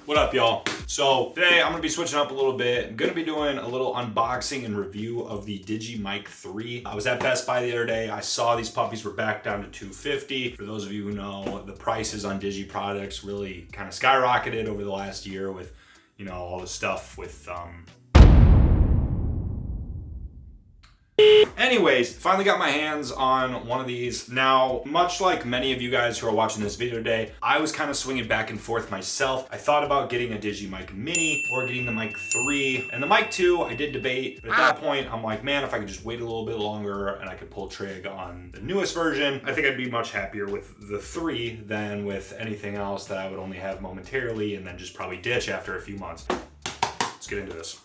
What up, y'all? So today I'm gonna be switching up a little bit. I'm gonna be doing a little unboxing and review of the DJI Mic 3. I was at Best Buy the other day. I saw these puppies were back down to $250. For those of you who know, the prices on Digi products really kind of skyrocketed over the last year with, you know, all the stuff with Anyways, finally got my hands on one of these. Now, much like many of you guys who are watching this video today, I was kind of swinging back and forth myself. I thought about getting a DJI Mic Mini or getting the Mic 3. And the Mic 2, I did debate, but at that point, I'm like, man, if I could just wait a little bit longer and I could pull trig on the newest version, I think I'd be much happier with the 3 than with anything else that I would only have momentarily and then just probably ditch after a few months. Let's get into this.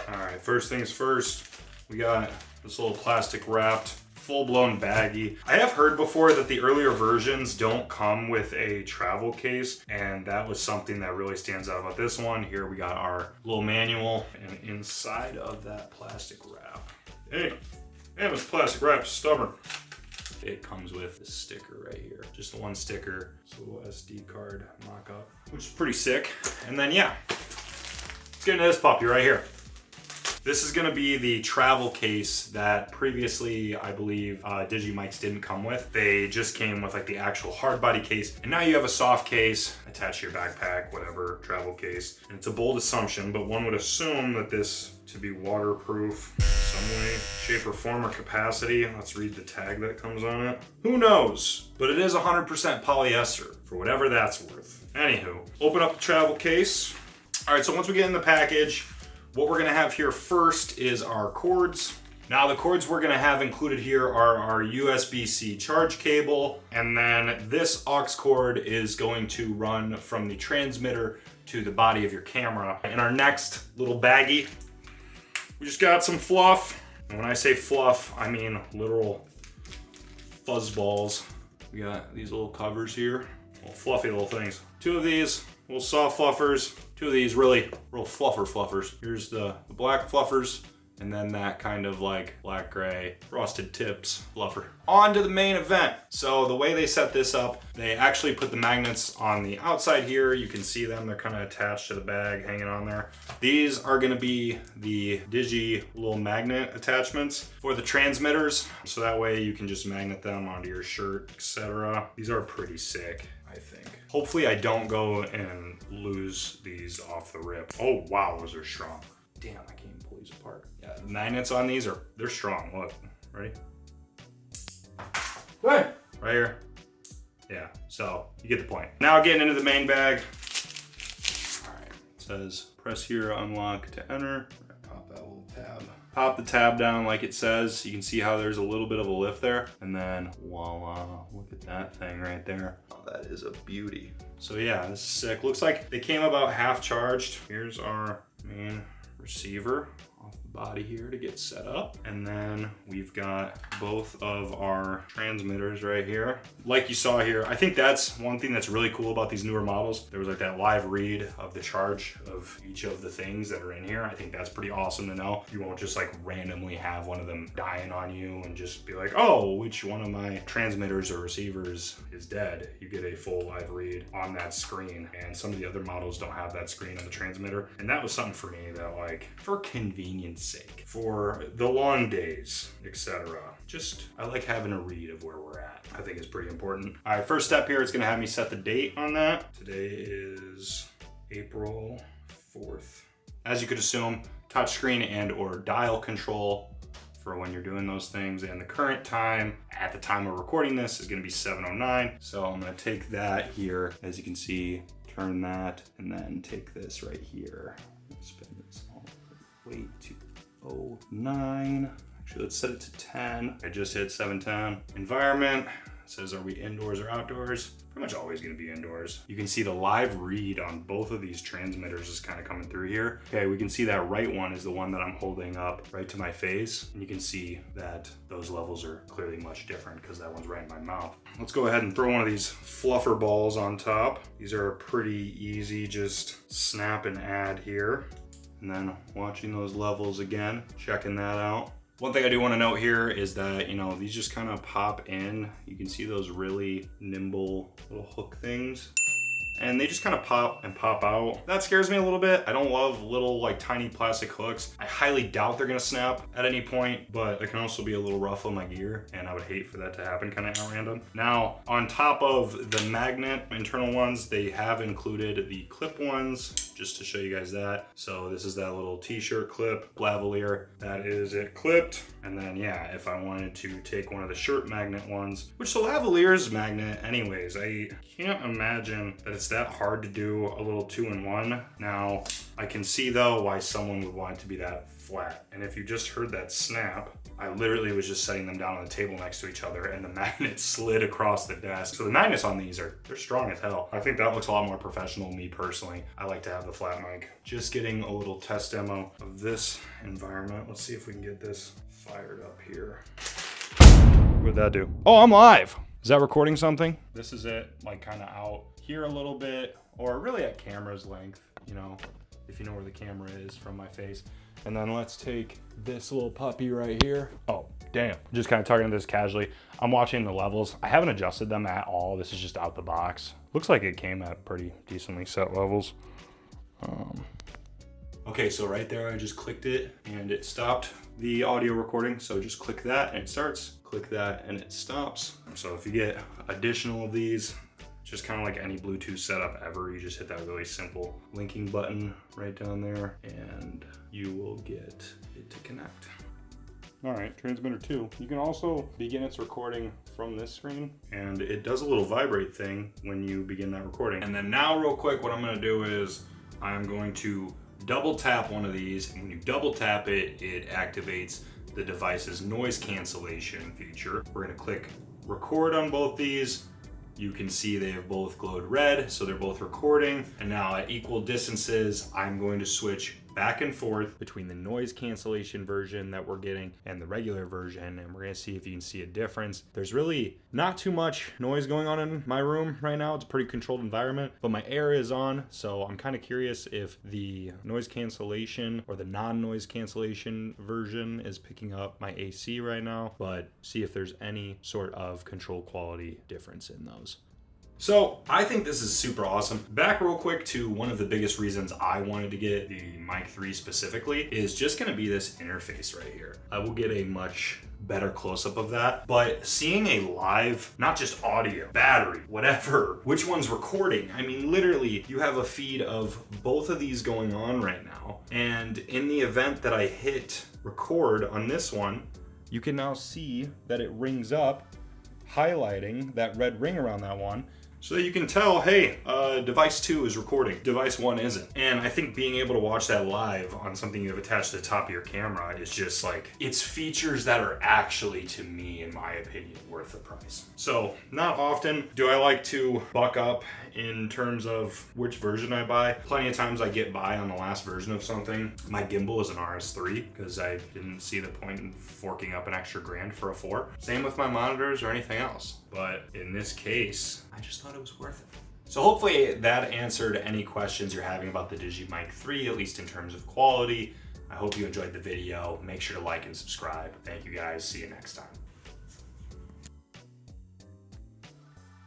All right, first things first. We got this little plastic wrapped, full-blown baggie. I have heard before that the earlier versions don't come with a travel case, and that was something that really stands out about this one. Here we got our little manual, and inside of that plastic wrap, damn, this plastic wrap is stubborn. It comes with this sticker right here. Just the one sticker, this little SD card mock-up, which is pretty sick. And then yeah, let's get into this puppy right here. This is gonna be the travel case that previously, I believe, DJI Mics didn't come with. They just came with like the actual hard body case. And now you have a soft case attached to your backpack, whatever, travel case. And it's a bold assumption, but one would assume that this to be waterproof some way, shape or form or capacity. Let's read the tag that comes on it. Who knows? But it is 100% polyester, for whatever that's worth. Anywho, open up the travel case. All right, so once we get in the package, what we're gonna have here first is our cords. Now the cords we're gonna have included here are our USB-C charge cable, and then this aux cord is going to run from the transmitter to the body of your camera. In our next little baggie, we just got some fluff. And when I say fluff, I mean literal fuzz balls. We got these little covers here, little fluffy little things. 2 of these, little soft fluffers. 2 of these really real fluffers. Here's the black fluffers, and then that kind of like black gray frosted tips fluffer. On to the main event. So the way they set this up, they actually put the magnets on the outside here. You can see them, they're kind of attached to the bag, hanging on there. These are gonna be the Digi little magnet attachments for the transmitters. So that way you can just magnet them onto your shirt, etc. These are pretty sick, I think. Hopefully I don't go and lose these off the rip. Oh wow, those are strong. Damn, I can't even pull these apart. Yeah, the magnets on these they're strong. Look, ready? Right here. Yeah, so you get the point. Now getting into the main bag. All right, it says press here, unlock to enter. Pop that little tab. Pop the tab down like it says. You can see how there's a little bit of a lift there. And then voila, look at that thing right there. Oh, that is a beauty. So yeah, this is sick. Looks like they came about half charged. Here's our main receiver off the body here to get set up. And then we've got both of our transmitters right here. Like you saw here, I think that's one thing that's really cool about these newer models. There was like that live read of the charge of each of the things that are in here. I think that's pretty awesome to know. You won't just like randomly have one of them dying on you and just be like, oh, which one of my transmitters or receivers is dead. You get a full live read on that screen. And some of the other models don't have that screen on the transmitter. And that was something for me that, like, for convenience sake, for the long days, etc. Just, I like having a read of where we're at. I think it's pretty important. All right, first step here is gonna have me set the date on that. Today is April 4th. As you could assume, touchscreen and or dial control for when you're doing those things. And the current time at the time of recording this is gonna be 7:09. So I'm gonna take that here, as you can see, turn that, and then take this right here. Spin this all the way to 09. Actually, let's set it to 10. I just hit 710. Environment, it says, are we indoors or outdoors? Pretty much always gonna be indoors. You can see the live read on both of these transmitters is kind of coming through here. Okay, we can see that right one is the one that I'm holding up right to my face. And you can see that those levels are clearly much different because that one's right in my mouth. Let's go ahead and throw one of these fluffer balls on top. These are pretty easy, just snap and add here. And then watching those levels again, checking that out. One thing I do want to note here is that, you know, these just kind of pop in. You can see those really nimble little hook things. and they just kind of pop and pop out. That scares me a little bit. I don't love little like tiny plastic hooks. I highly doubt they're gonna snap at any point, but it can also be a little rough on my gear, and I would hate for that to happen kind of at random. Now, on top of the magnet internal ones, they have included the clip ones, just to show you guys that. So this is that little t-shirt clip, lavalier. That is it clipped. And then yeah, if I wanted to take one of the shirt magnet ones, which the lavalier is magnet anyways, I can't imagine that it's that hard to do a little 2-in-1. Now, I can see though why someone would want it to be that flat. And if you just heard that snap, I literally was just setting them down on the table next to each other and the magnet slid across the desk. So the magnets on these they're strong as hell. I think that looks a lot more professional, me personally. I like to have the flat mic. Just getting a little test demo of this environment. Let's see if we can get this fired up here. What'd that do? Oh, I'm live. Is that recording something? This is it, like kind of out here a little bit, or really at camera's length, you know, if you know where the camera is from my face. And then let's take this little puppy right here. Oh, damn. Just kind of tugging this casually. I'm watching the levels. I haven't adjusted them at all. This is just out the box. Looks like it came at pretty decently set levels. Okay, so right there, I just clicked it and it stopped the audio recording. So just click that and it starts. Click that and it stops. So if you get additional of these, just kind of like any Bluetooth setup ever, you just hit that really simple linking button right down there and you will get it to connect. All right, transmitter 2. You can also begin its recording from this screen, and it does a little vibrate thing when you begin that recording. And then now real quick, what I'm gonna do is I'm going to double tap one of these, and when you double tap it, it activates the device's noise cancellation feature. We're gonna click record on both these. You can see they have both glowed red, so they're both recording. And now at equal distances, I'm going to switch back and forth between the noise cancellation version that we're getting and the regular version, and we're gonna see if you can see a difference. There's really not too much noise going on in my room right now. It's a pretty controlled environment, but my air is on, so I'm kind of curious if the noise cancellation or the non-noise cancellation version is picking up my AC right now, but see if there's any sort of control quality difference in those. So I think this is super awesome. Back real quick to one of the biggest reasons I wanted to get the Mic 3 specifically is just gonna be this interface right here. I will get a much better close-up of that, but seeing a live, not just audio, battery, whatever, which one's recording, I mean, literally you have a feed of both of these going on right now. And in the event that I hit record on this one, you can now see that it rings up, highlighting that red ring around that one, so that you can tell, hey, device 2 is recording, device 1 isn't. And I think being able to watch that live on something you have attached to the top of your camera is just like, it's features that are actually, to me, in my opinion, worth the price. So not often do I like to buck up in terms of which version I buy. Plenty of times I get by on the last version of something. My gimbal is an RS3 because I didn't see the point in forking up an extra grand for a 4. Same with my monitors or anything else. But in this case, I just thought it was worth it. So hopefully that answered any questions you're having about the DJI Mic 3, at least in terms of quality. I hope you enjoyed the video. Make sure to like and subscribe. Thank you guys. See you next time.